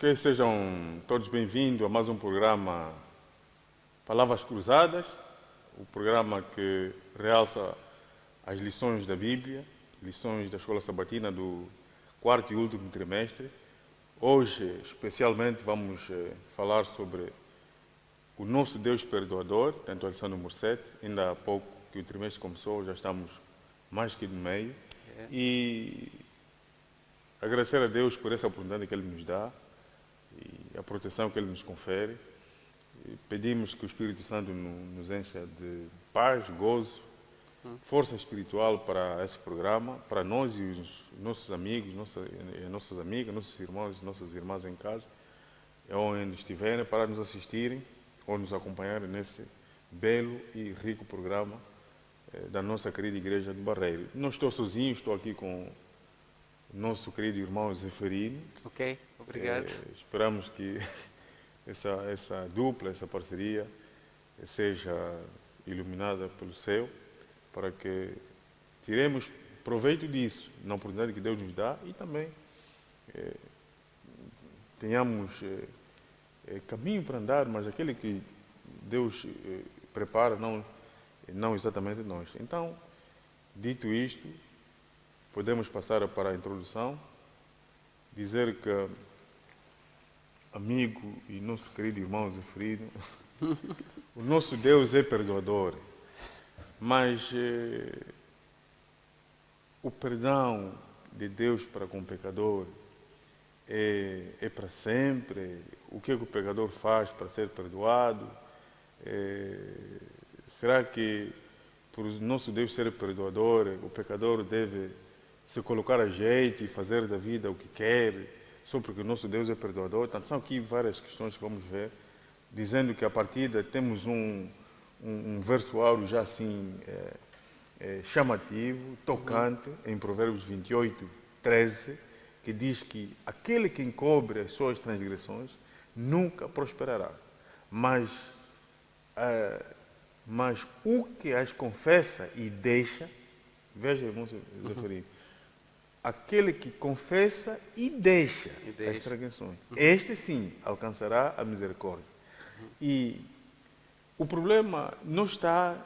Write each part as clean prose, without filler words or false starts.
Ok, sejam todos bem-vindos a mais um programa Palavras Cruzadas, o programa que realça as lições da Bíblia, lições da Escola Sabatina do quarto e último trimestre. Hoje, especialmente, vamos falar sobre o nosso Deus Perdoador, tanto a lição número 7, ainda há pouco que o trimestre começou, já estamos mais que no meio. E agradecer a Deus por essa oportunidade que Ele nos dá e a proteção que Ele nos confere. E pedimos que o Espírito Santo nos encha de paz, gozo, força espiritual para esse programa, para nós e os nossos amigos, nossas amigas, nossos irmãos e nossas irmãs em casa, onde estiverem, para nos assistirem ou nos acompanharem nesse belo e rico programa da nossa querida Igreja do Barreiro. Não estou sozinho, estou aqui com o nosso querido irmão Zeferino. Ok, obrigado. Esperamos que essa dupla, essa parceria seja iluminada pelo céu, para que tiremos proveito disso, na oportunidade que Deus nos dá, e também tenhamos caminho para andar, mas aquele que Deus prepara, não exatamente nós. Então, dito isto, podemos passar para a introdução, dizer que amigo e nosso querido irmão Zeferino, o nosso Deus é perdoador, mas o perdão de Deus para com o pecador é para sempre. O que o pecador faz para ser perdoado? Será que, por o nosso Deus ser perdoador, o pecador deve se colocar a jeito e fazer da vida o que quer, só porque o nosso Deus é perdoador? Então, são aqui várias questões que vamos ver, dizendo que a partida temos um verso áureo já assim chamativo, tocante, em Provérbios 28, 13, que diz que aquele que encobre as suas transgressões nunca prosperará, mas o que as confessa e deixa, veja, irmão Zeferino, aquele que confessa e deixa as transgressões, este sim alcançará a misericórdia. E o problema não está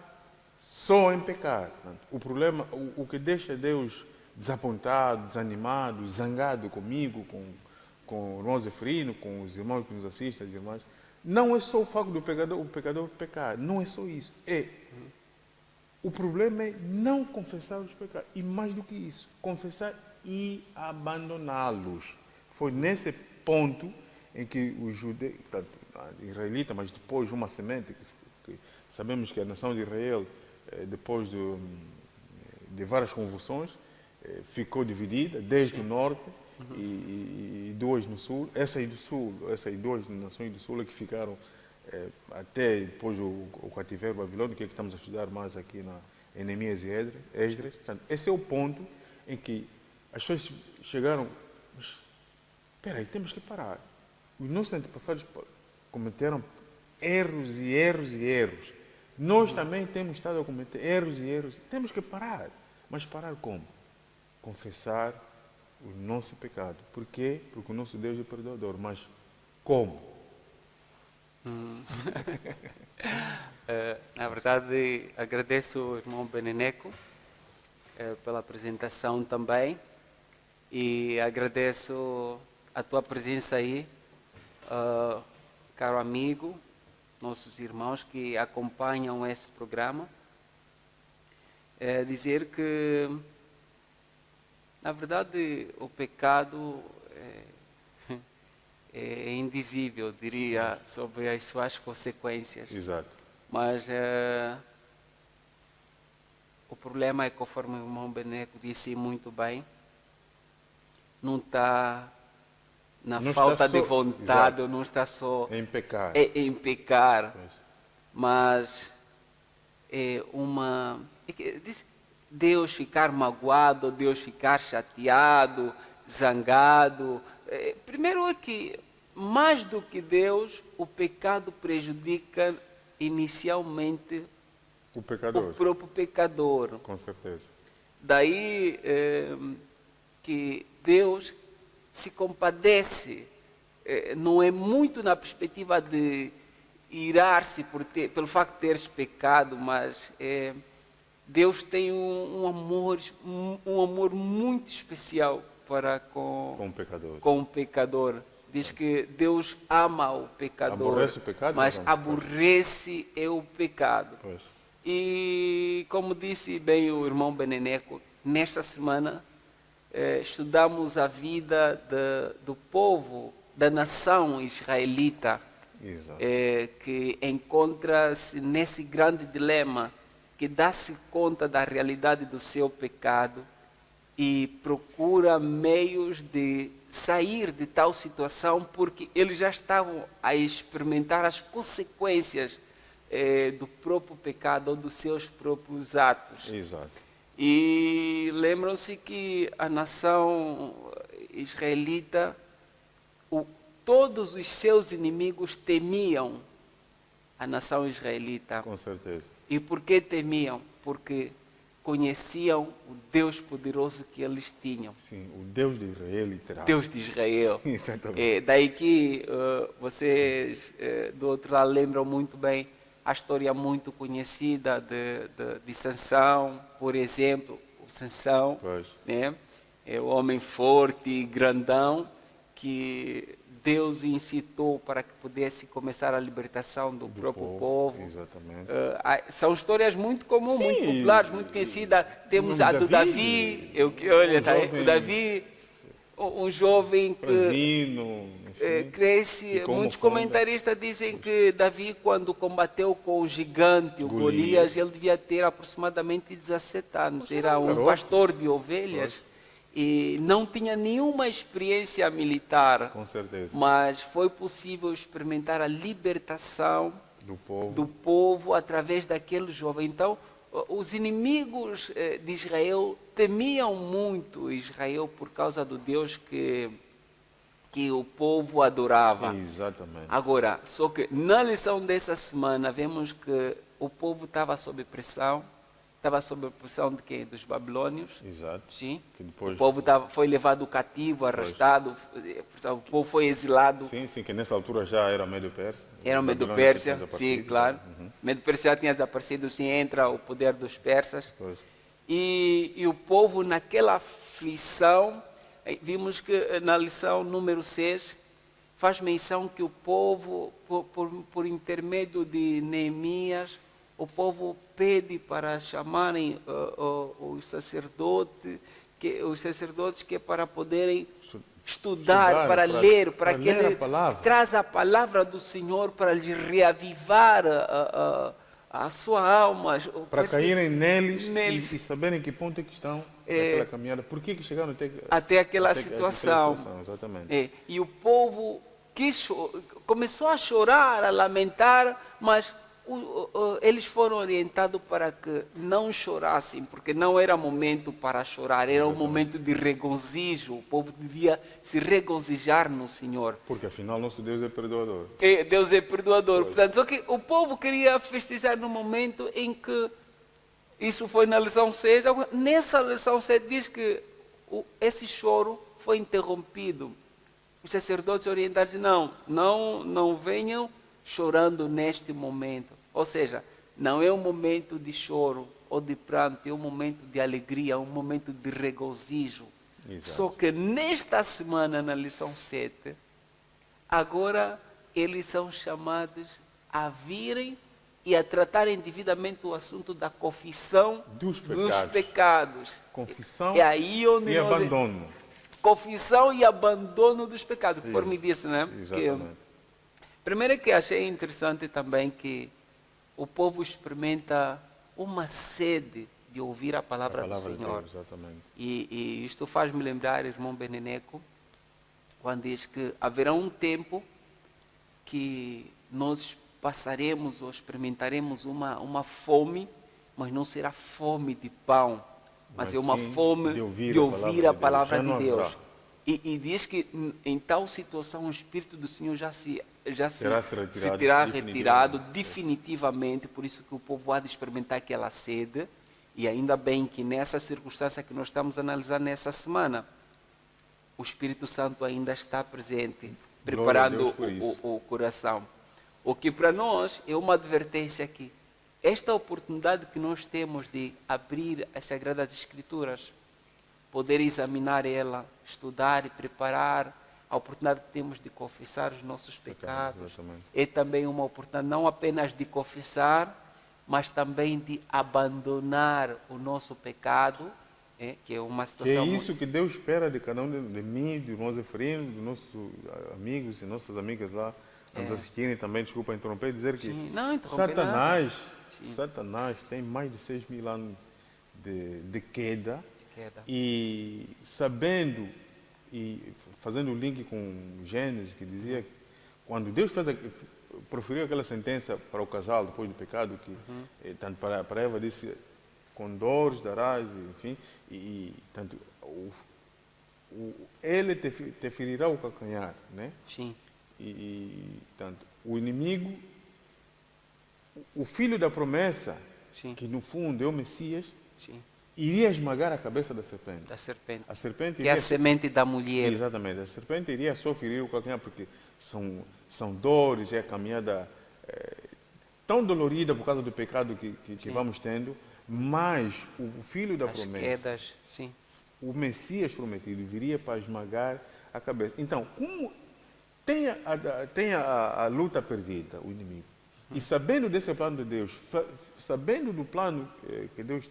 só em pecar. O problema, o que deixa Deus desapontado, desanimado, zangado comigo, com o irmão Zeferino, com os irmãos que nos assistem, as irmãs, não é só o facto do pecador pecar, não é só isso. O problema é não confessar os pecados. E mais do que isso, confessar e abandoná-los. Foi nesse ponto em que os judeus, israelitas, mas depois uma semente, que sabemos que a nação de Israel, depois de várias convulsões, ficou dividida, desde o norte e duas no sul. Essas duas nações do sul é que ficaram até depois o cativeiro babilônico, que é que estamos a estudar mais aqui na Neemias e Esdras. Portanto, esse é o ponto em que as pessoas chegaram, mas espera aí, temos que parar. Os nossos antepassados cometeram erros e erros e erros. Nós também temos estado a cometer erros e erros. Temos que parar. Mas parar como? Confessar o nosso pecado. Por quê? Porque o nosso Deus é perdoador. Mas como? Na verdade, agradeço ao irmão Beneneco pela apresentação também, e agradeço a tua presença aí, caro amigo, nossos irmãos que acompanham esse programa. Dizer que, na verdade, o pecado é indizível, diria, sobre as suas consequências. Exato. Mas o problema é, conforme o irmão Beneco disse muito bem, não está na falta de vontade, exato, não está só em pecar. em pecar, mas é Deus ficar magoado, Deus ficar chateado, zangado. Primeiro é que, mais do que Deus, o pecado prejudica inicialmente O pecador. o próprio pecador. Com certeza. Daí que Deus se compadece não é muito na perspectiva de irar-se pelo facto de teres pecado, mas Deus tem um amor muito especial para com o pecador. Diz que Deus ama o pecador, aborrece o pecado, mas aborrece o pecado. Pois. E como disse bem o irmão Beneneco, nesta semana estudamos a vida do povo, da nação israelita, que encontra-se nesse grande dilema, que dá-se conta da realidade do seu pecado e procura meios de sair de tal situação, porque eles já estavam a experimentar as consequências do próprio pecado ou dos seus próprios atos. Exato. E lembram-se que a nação israelita, todos os seus inimigos temiam a nação israelita. Com certeza. E por que temiam? Porque conheciam o Deus poderoso que eles tinham. Sim, o Deus de Israel, literal. Deus de Israel. Exatamente. Daí que vocês do outro lado lembram muito bem a história muito conhecida de Sansão, por exemplo. O Sansão, né? É o homem forte e grandão que Deus incitou para que pudesse começar a libertação do próprio povo. Exatamente. São histórias muito comuns, muito populares, muito conhecidas. Temos a do Davi, olha, tá aí, o Davi, um jovem que cresce. Muitos comentaristas dizem que Davi, quando combateu com o gigante, o Golias, ele devia ter aproximadamente 17 anos. Era um pastor de ovelhas. E não tinha nenhuma experiência militar, com certeza, mas foi possível experimentar a libertação do povo através daquele jovem. Então, os inimigos de Israel temiam muito Israel por causa do Deus que o povo adorava. Exatamente. Agora, só que na lição dessa semana, vemos que o povo estava sob pressão. Estava sob a pressão de quem? Dos babilônios. Exato. Sim. Depois... O povo foi levado cativo, arrastado, o povo foi exilado. Sim, que nessa altura já era Medo-Pérsia. Era o Medo-Pérsia, sim, claro. Medo-Pérsia já tinha desaparecido, sim, entra o poder dos persas. E o povo naquela aflição, vimos que na lição número 6, faz menção que o povo, por intermédio de Neemias, o povo pede para chamarem os sacerdotes que é para poderem estudar, para ler, para que ele traz a palavra do Senhor para lhe reavivar a sua alma. Para caírem neles e saberem que ponto é que estão naquela caminhada, por que chegaram até aquela situação. Exatamente. E o povo começou a chorar, a lamentar, mas eles foram orientados para que não chorassem, porque não era momento para chorar, era um momento de regozijo. O povo devia se regozijar no Senhor. Porque afinal nosso Deus é perdoador. Deus é perdoador. Portanto, só que o povo queria festejar no momento em que, isso foi na lição 6, nessa lição 7 diz que esse choro foi interrompido. Os sacerdotes orientados dizem, não venham chorando neste momento. Ou seja, não é um momento de choro ou de pranto, é um momento de alegria, um momento de regozijo. Exato. Só que nesta semana, na lição 7, agora eles são chamados a virem e a tratarem devidamente o assunto da confissão dos pecados. Confissão e abandono. Confissão e abandono dos pecados, conforme disse, né? Exatamente. Primeiro que achei interessante também que o povo experimenta uma sede de ouvir a palavra do Senhor. De Deus, exatamente. E isto faz-me lembrar, irmão Beneneco, quando diz que haverá um tempo que nós passaremos ou experimentaremos uma fome, mas não será fome de pão, mas é uma fome de ouvir a palavra de Deus. E diz que em tal situação o Espírito do Senhor já se terá retirado definitivamente, por isso que o povo há de experimentar aquela sede, e ainda bem que nessa circunstância que nós estamos a analisar nessa semana, o Espírito Santo ainda está presente preparando por isso. o coração. O que para nós é uma advertência aqui. Esta oportunidade que nós temos de abrir as Sagradas Escrituras, poder examinar ela, estudar e preparar, a oportunidade que temos de confessar os nossos pecados, Exatamente. é também uma oportunidade não apenas de confessar, mas também de abandonar o nosso pecado, que é uma Que situação... é isso que Deus espera de cada um de mim, do irmão Zeferino, dos nossos amigos e nossas amigas lá, a nos assistirem também, desculpa interromper, dizer que Sim, não interromper Satanás, Sim. Satanás tem mais de 6.000 anos de queda, Queda. e sabendo e fazendo o link com Gênesis, que dizia que quando Deus proferiu aquela sentença para o casal depois do pecado, que tanto para Eva disse, com dores darás, enfim, e tanto ele te ferirá o calcanhar, né? Sim, Tanto o inimigo, o filho da promessa, sim, que no fundo é o Messias, sim. iria esmagar a cabeça da serpente. Da serpente. A serpente Que é a semente da mulher. Exatamente. A serpente iria só ferir o calcanhar, porque são dores, é a caminhada tão dolorida por causa do pecado que vamos tendo, mas o filho da As promessa, quedas, sim. o Messias prometido, viria para esmagar a cabeça. Então, como tem a luta perdida, o inimigo, e sabendo desse plano de Deus, sabendo do plano que Deus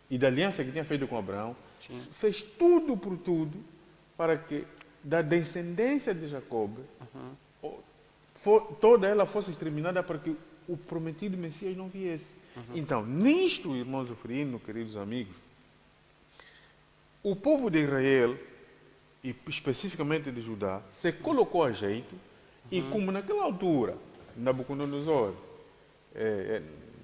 e da aliança que tinha feito com Abraão, fez tudo por tudo para que da descendência de Jacob toda ela fosse exterminada para que o prometido Messias não viesse. Então, nisto, irmãos Efraim, queridos amigos, o povo de Israel, e especificamente de Judá, se colocou a jeito, e como naquela altura, Nabucodonosor,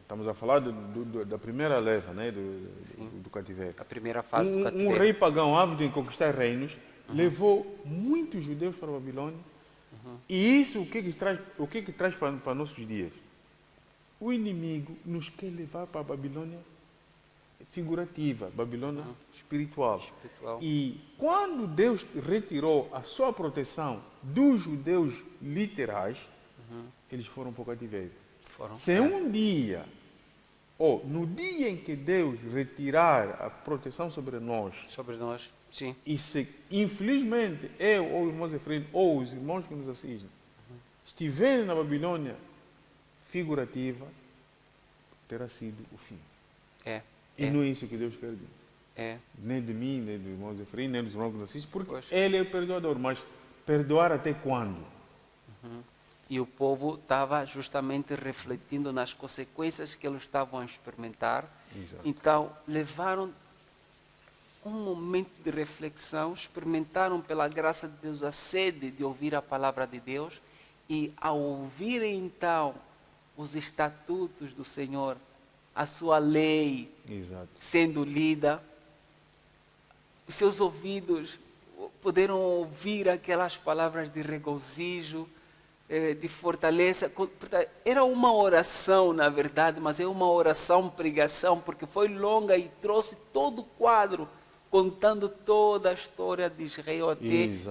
estamos a falar da primeira leva, né, do cativeiro. A primeira fase do Um cativeiro. rei pagão ávido em conquistar reinos levou muitos judeus para a Babilônia. E isso o que traz para nossos dias? O inimigo nos quer levar para a Babilônia figurativa, Babilônia espiritual. E quando Deus retirou a sua proteção dos judeus literais, eles foram para o cativeiro. Se um dia, ou no dia em que Deus retirar a proteção sobre nós, sim. e se infelizmente eu ou o irmão Efraim ou os irmãos que nos assistem estiverem na Babilônia figurativa, terá sido o fim. E não é isso que Deus quer dizer. Nem de mim, nem do irmão Efraim, nem dos irmãos que nos assistem, porque Ele é o perdoador, mas perdoar até quando? E o povo estava justamente refletindo nas consequências que eles estavam a experimentar. Exato. Então, levaram um momento de reflexão, experimentaram pela graça de Deus a sede de ouvir a palavra de Deus, e ao ouvirem então os estatutos do Senhor, a sua lei sendo lida, os seus ouvidos puderam ouvir aquelas palavras de regozijo, de fortaleza. Era uma oração, na verdade, mas é uma oração pregação, porque foi longa e trouxe todo o quadro, contando toda a história de Israel até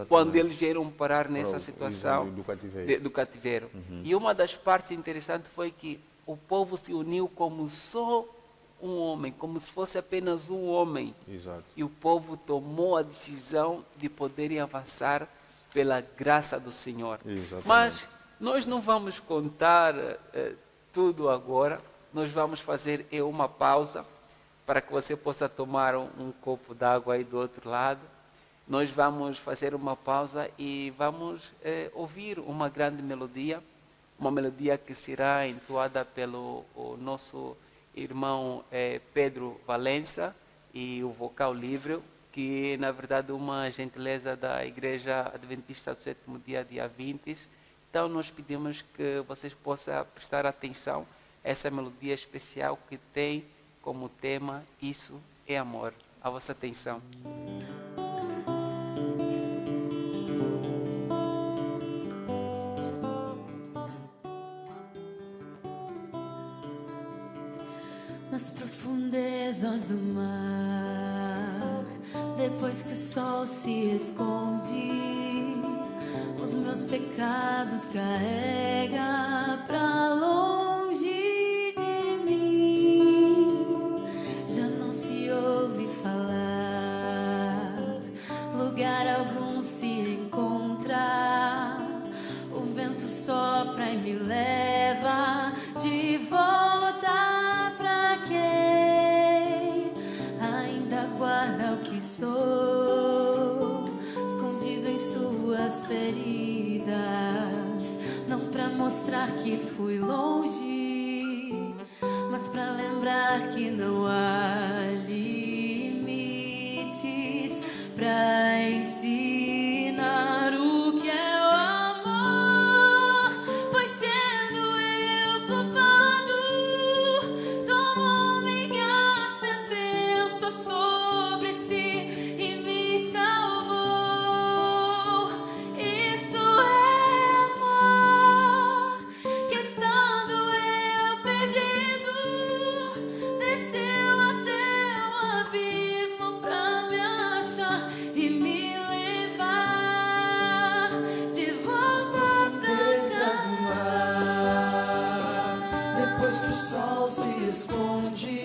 quando eles vieram parar nessa situação do cativeiro. E uma das partes interessantes foi que o povo se uniu como só um homem, como se fosse apenas um homem. E o povo tomou a decisão de poderem avançar pela graça do Senhor. Mas nós não vamos contar tudo agora. Nós vamos fazer uma pausa para que você possa tomar um copo d'água aí do outro lado. Nós vamos fazer uma pausa e vamos ouvir uma grande melodia, uma melodia que será entoada pelo nosso irmão Pedro Valença, e o vocal livre, que é, na verdade, uma gentileza da Igreja Adventista do Sétimo Dia, dia 20. Então, nós pedimos que vocês possam prestar atenção a essa melodia especial que tem como tema Isso é Amor. A vossa atenção. Nas profundezas do mar, depois que o sol se esconde, o os meus pecados carrega pra longe de mim. Já não se ouve falar, lugar algum se encontra. O vento sopra e me leva de volta pra quem ainda guarda o que sou, escondido em suas feridas, não pra mostrar que fui longe, mas pra lembrar que não há limites pra ensinar o que é o amor. Pois sendo eu culpado, tomou minha sentença sobre si e me salvou. Isso é amor, que estando eu perdido, desceu até o abismo pra me achar e me levar de volta pra casa. Depois que o sol se esconde,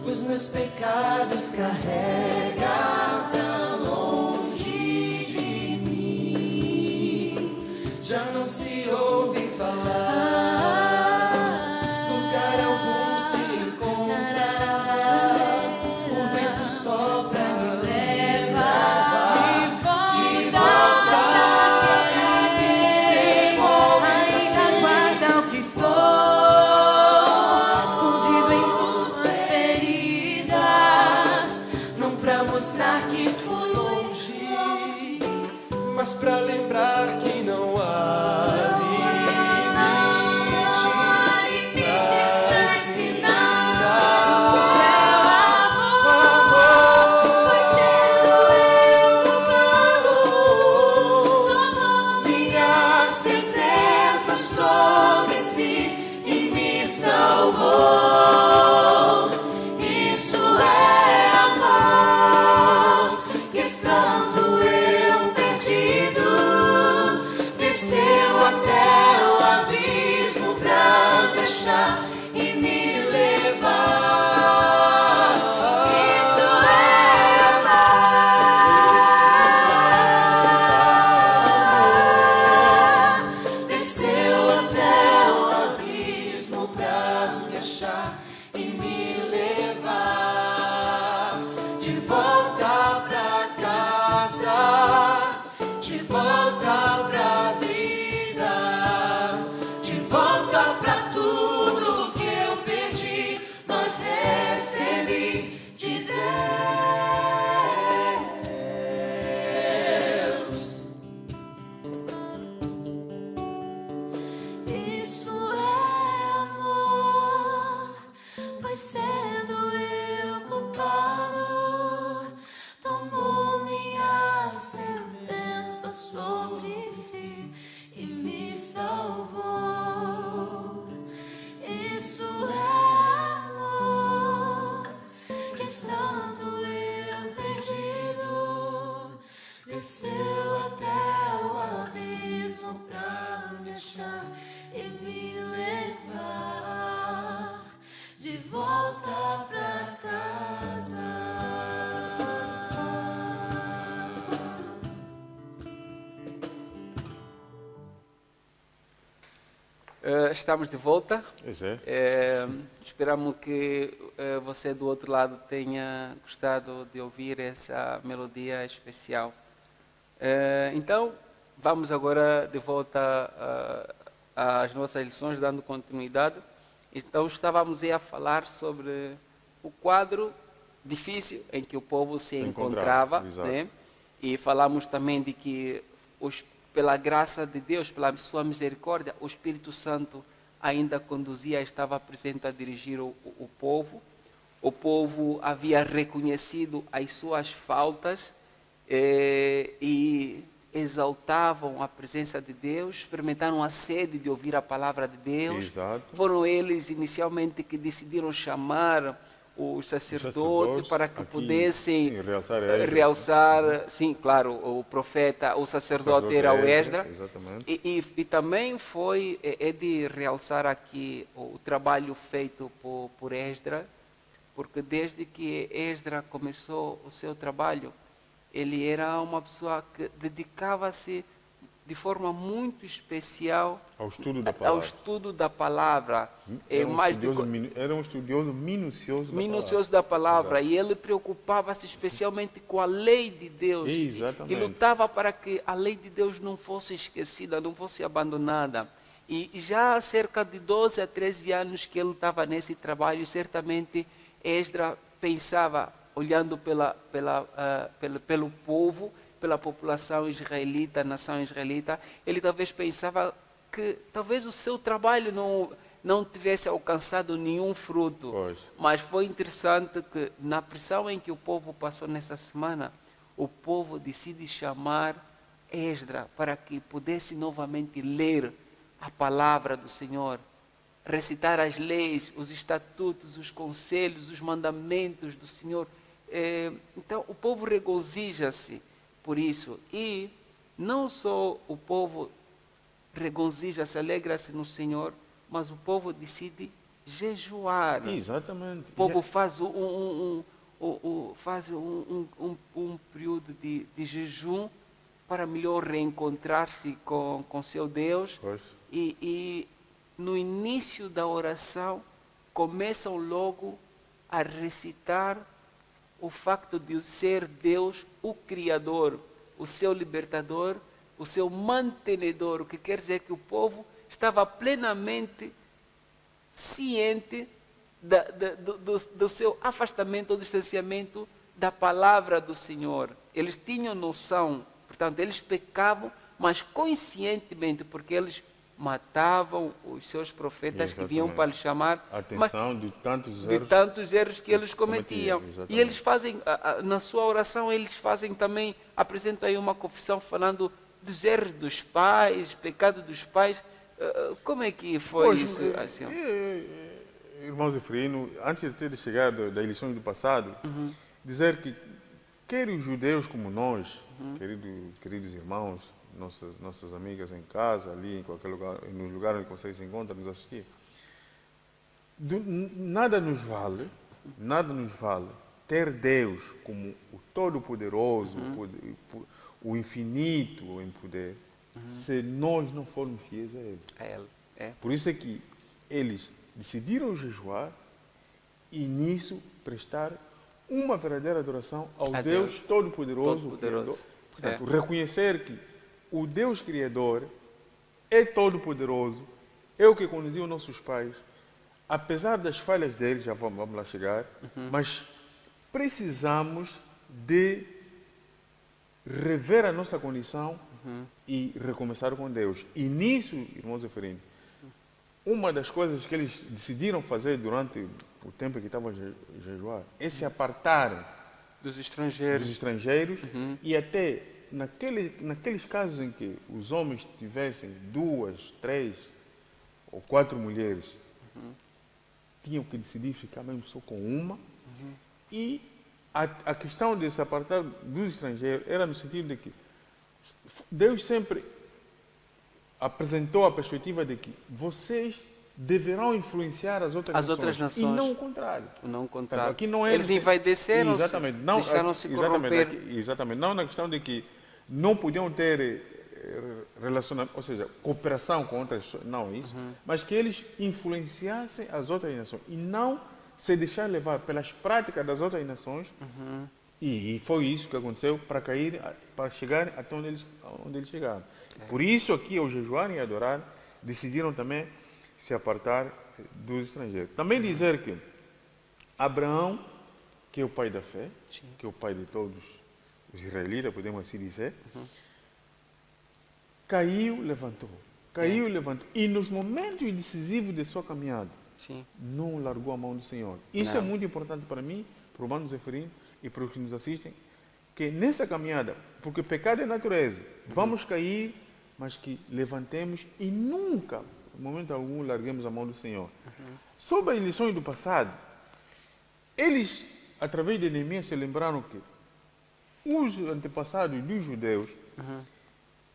os meus pecados carrega pra longe de mim. Já não se ouve falar, lugar algum se encontra. O vento sopra e me leva De volta pra quem ainda guarda o que sou, escondido em suas feridas, não pra mostrar que fui longe, mas pra lembrar que não há limites pra ensinar o que é o amor. pois sendo eu culpado, Tomou minha sentença sobre si e me salvou. Isso é amor, que estando eu perdido, desceu até o abismo pra me achar e me levar. Isso é amor, desceu até o abismo pra me achar e me levar de volta pra casa, de volta pra vida, de volta pra tudo que eu perdi, mas recebi de Deus. isso é amor, pois sendo eu culpado, tomou minha sentença sobre si e me salvou. Isso é amor, que estando eu perdido, desceu até o abismo pra me achar e me levar de volta pra casa. Estamos de volta. Pois é. Esperamos que você do outro lado tenha gostado de ouvir essa melodia especial. Então, vamos agora de volta às nossas lições, dando continuidade. Então, estávamos aí a falar sobre o quadro difícil em que o povo se encontrava, né? E falamos também de que pela graça de Deus, pela sua misericórdia, o Espírito Santo ainda conduzia, estava presente a dirigir o povo. O povo havia reconhecido as suas faltas e exaltavam a presença de Deus, experimentaram a sede de ouvir a palavra de Deus. Exato. Foram eles inicialmente que decidiram chamar os sacerdotes para que aqui, pudessem sim, realçar Esdras. realçar, sim, claro, o profeta, o sacerdote era o Esdras. Exatamente. E também é de realçar aqui o trabalho feito por Esdras, porque desde que Esdras começou o seu trabalho, ele era uma pessoa que dedicava-se de forma muito especial Ao estudo da ao palavra. estudo da palavra. Era um estudioso minucioso da Minucioso da palavra. Exato. E ele preocupava-se especialmente com a lei de Deus. Exatamente. E lutava para que a lei de Deus não fosse esquecida, não fosse abandonada. E já há cerca de 12 a 13 anos que ele estava nesse trabalho, e certamente Esdras pensava, olhando pelo povo, pela população israelita, nação israelita, ele talvez pensava que talvez o seu trabalho não tivesse alcançado nenhum fruto. Pois. Mas foi interessante que na pressão em que o povo passou nessa semana, o povo decide chamar Esdras para que pudesse novamente ler a palavra do Senhor, recitar as leis, os estatutos, os conselhos, os mandamentos do Senhor. Então o povo regozija-se por isso. E não só o povo regozija-se, alegra-se no Senhor, mas o povo decide jejuar. Exatamente. O povo faz um período de jejum para melhor reencontrar-se com seu Deus. Pois. E no início da oração começam logo a recitar o facto de ser Deus o Criador, o seu libertador, o seu mantenedor, o que quer dizer que o povo estava plenamente ciente do seu afastamento ou distanciamento da palavra do Senhor. Eles tinham noção, portanto, eles pecavam, mas conscientemente, porque eles matavam os seus profetas que vinham para lhes chamar atenção de tantos erros que eles cometiam. E eles fazem, na sua oração, apresentam aí uma confissão falando dos erros dos pais, pecado dos pais. Como é que foi isso? Assim? Irmão Zeferino, antes de ter chegado das eleições do passado, dizer que quer os judeus como nós, queridos irmãos, nossas amigas em casa, ali em qualquer lugar, no lugar onde vocês se encontram, nos assistir, nada nos vale ter Deus como o Todo-Poderoso, o infinito em poder, se nós não formos fiéis a Ele. Por isso é que eles decidiram jejuar e nisso prestar uma verdadeira adoração ao Deus Todo-Poderoso. Portanto, reconhecer que o Deus Criador é todo-poderoso, é o que conduziu nossos pais, apesar das falhas deles, já vamos lá chegar, mas precisamos de rever a nossa condição e recomeçar com Deus. E nisso, irmãos Zeferino, uma das coisas que eles decidiram fazer durante o tempo que estavam a jejuar é se apartarem dos estrangeiros e até naqueles casos em que os homens tivessem 2, 3 ou 4 mulheres, tinham que decidir ficar mesmo só com uma. E a questão de se apartar dos estrangeiros era no sentido de que Deus sempre apresentou a perspectiva de que vocês deverão influenciar as outras nações. E não o contrário. Aqui não é eles envaideceram-se, deixaram-se corromper. Exatamente. Não na questão de que não podiam ter relacionamento, ou seja, cooperação com outras pessoas, não isso, mas que eles influenciassem as outras nações e não se deixar levar pelas práticas das outras nações. E foi isso que aconteceu para chegarem até onde eles chegaram. Por isso aqui, ao jejuarem e adorar, decidiram também se apartar dos estrangeiros. Também dizer que Abraão, que é o pai da fé, que é o pai de todos os israelitas, podemos assim dizer, caiu, levantou. E nos momentos decisivos de sua caminhada, não largou a mão do Senhor. Isso é muito importante para mim, para o irmão Zeferino e para os que nos assistem, que nessa caminhada, porque pecado é natureza, vamos cair, mas que levantemos e nunca, em momento algum, larguemos a mão do Senhor. Sobre as lições do passado, Eles, através de Neemias, se lembraram que os antepassados dos judeus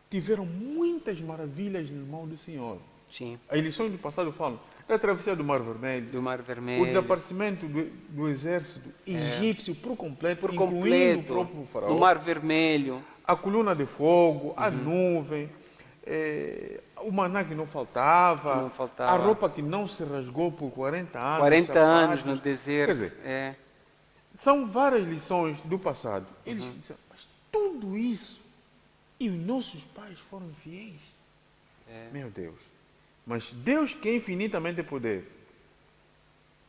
tiveram muitas maravilhas nas mãos do Senhor. Sim. As lições do passado falam da travessia do Mar Vermelho, Do Mar Vermelho. o desaparecimento do exército egípcio por completo, Por incluindo completo. o próprio Do faraó, Mar Vermelho. a coluna de fogo, a nuvem, o maná que não faltava, Não faltava. a roupa que não se rasgou por 40 anos. 40 anos sapatos. no deserto. Quer dizer, são várias lições do passado. Eles disseram, mas tudo isso, e os nossos pais foram fiéis. Meu Deus. Mas Deus, que é infinitamente poder,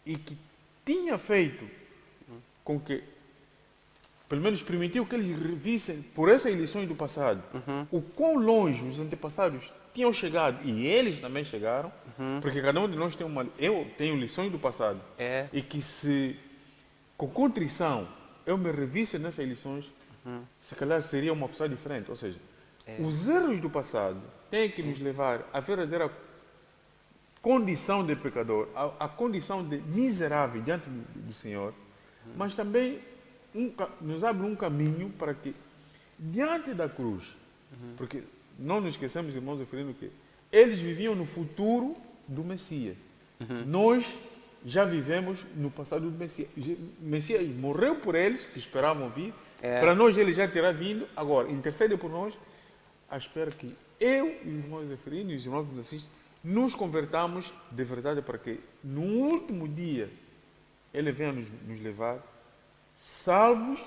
e que tinha feito com que, pelo menos permitiu que eles revissem, por essas lições do passado, o quão longe os antepassados tinham chegado, e eles também chegaram, porque cada um de nós tem uma... Eu tenho lições do passado, e que se, com contrição, eu me revisse nessas lições, se calhar seria uma pessoa diferente. Ou seja, os erros do passado têm que nos levar à verdadeira condição de pecador, a condição de miserável diante do Senhor, mas também nos abre um caminho para que, diante da cruz, porque não nos esquecemos, irmãos, referindo que eles viviam no futuro do Messias. Nós já vivemos no passado do Messias. O Messias morreu por eles, que esperavam vir, para nós ele já terá vindo, agora intercede por nós, à espera que eu e os irmãos referindo e os irmãos que nos assistem nos convertamos de verdade para que no último dia ele venha nos levar salvos,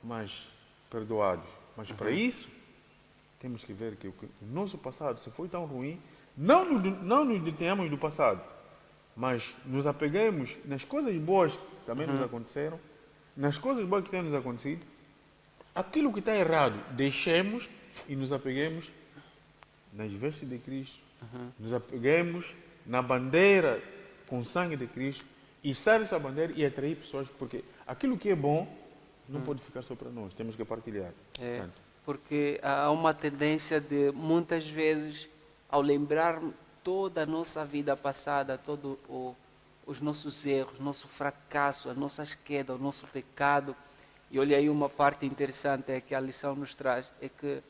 mas perdoados. Mas para isso temos que ver que o nosso passado, se foi tão ruim, não nos detenhamos do passado, mas nos apeguemos nas coisas boas que também nos aconteceram, nas coisas boas que têm nos acontecido, aquilo que está errado, deixemos e nos apeguemos nas vestes de Cristo, nos apeguemos na bandeira com sangue de Cristo, içar essa bandeira e atrair pessoas, porque aquilo que é bom não pode ficar só para nós, temos que partilhar. Portanto, Porque há uma tendência de, muitas vezes, ao lembrar toda a nossa vida passada, todos os nossos erros, nosso fracasso, as nossas quedas, o nosso pecado, e olha aí uma parte interessante que a lição nos traz, é que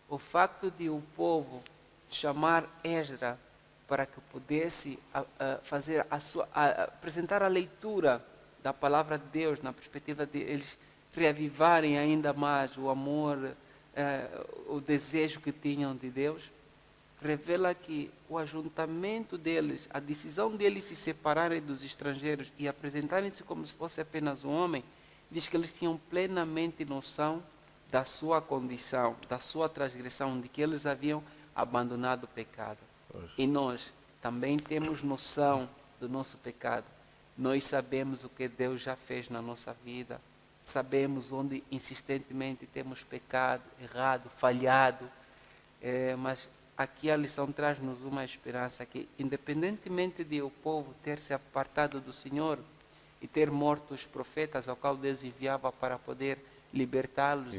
o facto de o povo chamar Esdras para que pudesse fazer apresentar a leitura da palavra de Deus na perspectiva de eles reavivarem ainda mais o amor, o desejo que tinham de Deus, revela que o ajuntamento deles, a decisão deles se separarem dos estrangeiros e apresentarem-se como se fosse apenas um homem, diz que eles tinham plenamente noção da sua condição, da sua transgressão, de que eles haviam abandonado o pecado. E nós também temos noção do nosso pecado. Nós sabemos o que Deus já fez na nossa vida. Sabemos onde insistentemente temos pecado, errado, falhado. Mas aqui a lição traz-nos uma esperança que, independentemente de o povo ter se apartado do Senhor e ter morto os profetas ao qual Deus enviava para poder libertá-los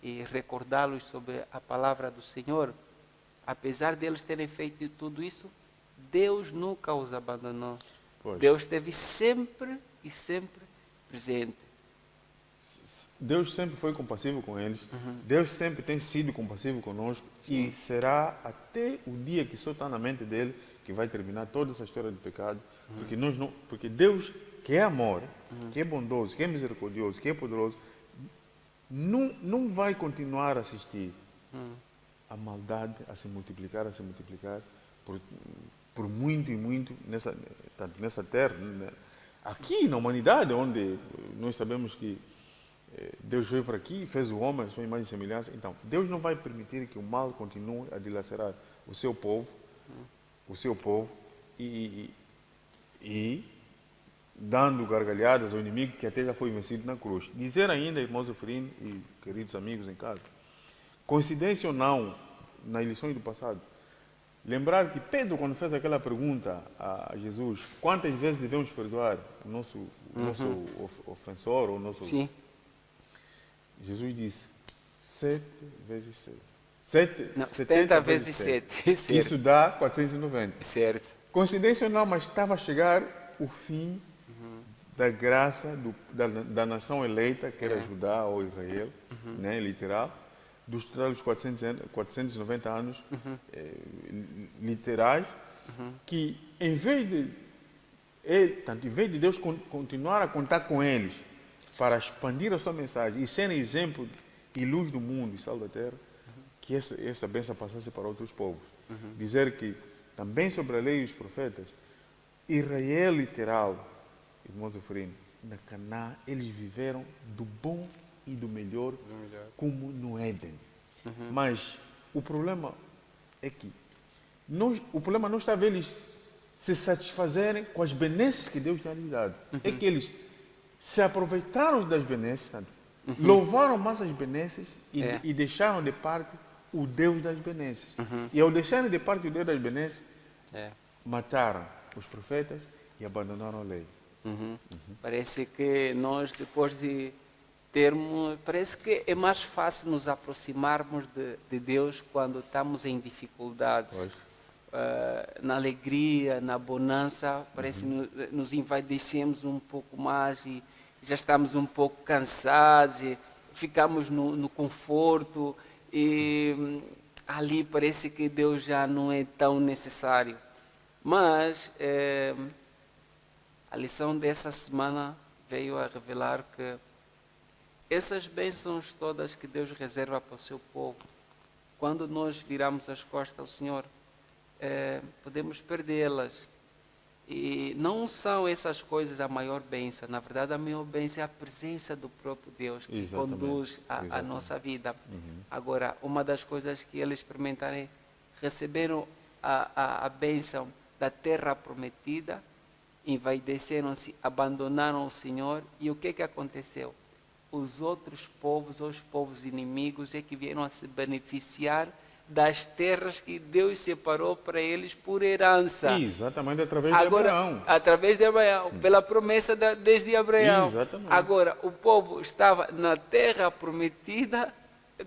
e recordá-los sobre a palavra do Senhor, apesar deles terem feito tudo isso, Deus nunca os abandonou. Pois. Deus esteve sempre e sempre presente. Deus sempre foi compassivo com eles, Deus sempre tem sido compassivo conosco e será até o dia que só está na mente dele que vai terminar toda essa história de pecado, porque Deus, que é amor, que é bondoso, que é misericordioso, que é poderoso, não vai continuar a assistir a maldade a se multiplicar por muito e muito nessa terra, aqui na humanidade, onde nós sabemos que Deus veio para aqui, fez o homem a sua imagem e semelhança. Então, Deus não vai permitir que o mal continue a dilacerar o seu povo, e dando gargalhadas ao inimigo que até já foi vencido na cruz. Dizer ainda, irmãos Efraim e queridos amigos em casa, coincidência ou não, nas lições do passado, lembrar que Pedro, quando fez aquela pergunta a Jesus, quantas vezes devemos perdoar o nosso ofensor, ou o nosso... Sim. Jesus disse, 7 vezes 7. Não, 70 vezes 7. Isso dá 490. Certo. Coincidência ou não, mas estava a chegar o fim da graça da nação eleita, que era Judá ou Israel, né, literal, dos 490 anos literais, que em vez de Deus continuar a contar com eles para expandir a sua mensagem e serem exemplo e luz do mundo e sal da terra, que essa bênção passasse para outros povos. Dizer que também sobre a lei e os profetas, Israel literal, irmão Zefirino, na Canaã, eles viveram do bom e do melhor, como no Éden. Mas o problema é que o problema não estava eles se satisfazerem com as benesses que Deus tinha lhes dado. É que eles se aproveitaram das benesses, louvaram mais as benesses e deixaram de parte o Deus das benesses. E ao deixarem de parte o Deus das benesses, mataram os profetas e abandonaram a lei. Parece que nós, depois de termos, parece que é mais fácil nos aproximarmos de Deus quando estamos em dificuldades. Na alegria, na bonança, parece que nos envaidecemos um pouco mais e já estamos um pouco cansados e ficamos no conforto e ali parece que Deus já não é tão necessário. Mas a lição dessa semana veio a revelar que essas bênçãos todas que Deus reserva para o seu povo, quando nós viramos as costas ao Senhor, podemos perdê-las. E não são essas coisas a maior bênção. Na verdade, a maior bênção é a presença do próprio Deus que conduz a nossa vida. Agora, uma das coisas que eles experimentaram é receberam a bênção da terra prometida, envaideceram-se, abandonaram o Senhor. E o que aconteceu? Os outros povos, os povos inimigos, é que vieram a se beneficiar das terras que Deus separou para eles por herança. Exatamente, através de Abraão. Através de Abraão, pela promessa desde Abraão. Exatamente. Agora, o povo estava na terra prometida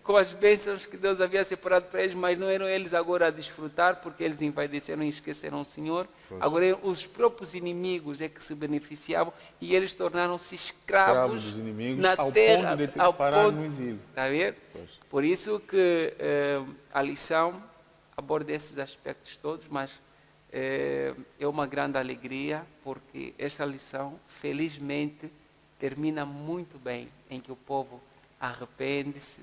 com as bênçãos que Deus havia separado para eles, mas não eram eles agora a desfrutar, porque eles envaideceram e esqueceram o Senhor. Agora eram os próprios inimigos é que se beneficiavam e eles tornaram-se escravos dos inimigos na ao terra, ponto de parar no exílio. Está a ver? Por isso que a lição aborda esses aspectos todos, mas é uma grande alegria, porque essa lição, felizmente, termina muito bem, em que o povo arrepende-se,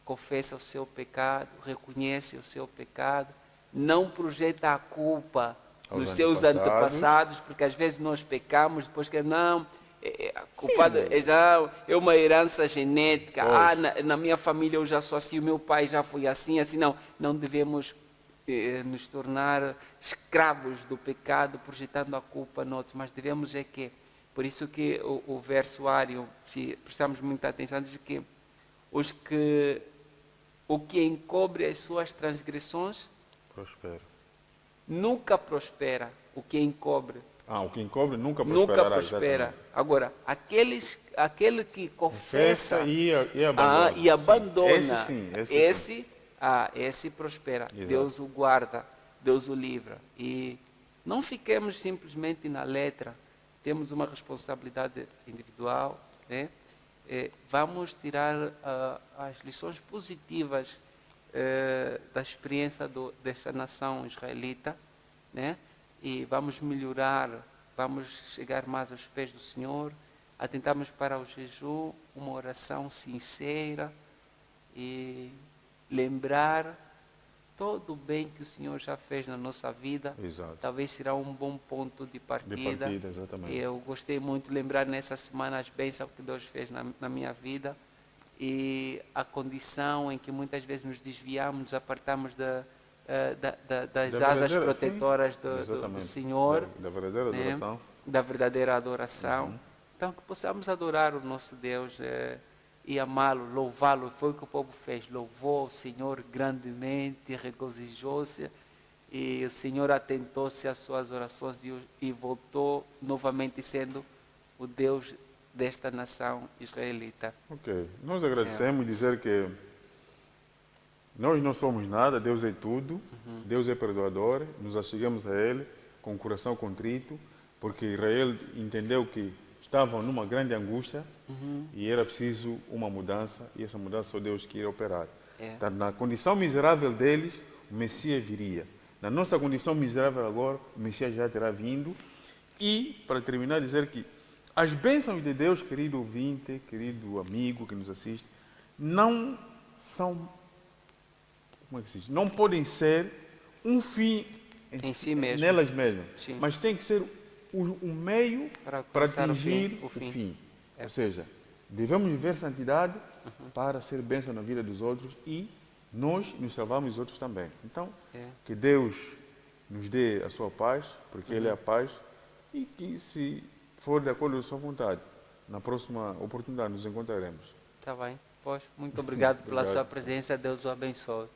confessa o seu pecado, reconhece o seu pecado, não projeta a culpa nos seus antepassados, porque às vezes nós pecamos, depois que não, a culpa é uma herança genética, na minha família eu já sou assim, o meu pai já foi assim, não devemos nos tornar escravos do pecado, projetando a culpa noutros, mas devemos por isso que o versuário, se prestarmos muita atenção, diz que o que encobre as suas transgressões nunca prospera. O que encobre. O que encobre nunca prospera. Agora, aquele que confessa e abandona, esse prospera. Exato. Deus o guarda, Deus o livra. E não fiquemos simplesmente na letra. Temos uma responsabilidade individual, né? Vamos tirar as lições positivas da experiência desta nação israelita, né? E vamos melhorar, vamos chegar mais aos pés do Senhor, atentarmos para o jejum, uma oração sincera e lembrar todo o bem que o Senhor já fez na nossa vida. Exato. Talvez será um bom ponto de partida. Exatamente. Eu gostei muito de lembrar nessa semana as bênçãos que Deus fez na minha vida e a condição em que muitas vezes nos desviamos, nos apartamos das asas protetoras do Senhor, da verdadeira adoração. Da verdadeira adoração. Então, que possamos adorar o nosso Deus e amá-lo, louvá-lo. Foi o que o povo fez, louvou o Senhor grandemente, regozijou-se, e o Senhor atentou-se às suas orações e voltou novamente sendo o Deus desta nação israelita. Ok, nós agradecemos dizer que nós não somos nada, Deus é tudo, Deus é perdoador, nos achegamos a Ele com o coração contrito, porque Israel entendeu que estavam numa grande angústia e era preciso uma mudança, e essa mudança só Deus queria operar. Então, na condição miserável deles, o Messias viria. Na nossa condição miserável agora, o Messias já terá vindo. E, para terminar, dizer que as bênçãos de Deus, querido ouvinte, querido amigo que nos assiste, não são, como é que se diz? Não podem ser um fim em si mesmo, nelas mesmas, sim, mas tem que ser um meio para atingir o fim. Ou seja, devemos viver santidade para ser bênção na vida dos outros e nós nos salvamos os outros também. Então, que Deus nos dê a sua paz, porque Ele é a paz, e que, se for de acordo com a sua vontade, na próxima oportunidade nos encontraremos. Está bem. Pois, muito obrigado pela sua presença. Deus o abençoe.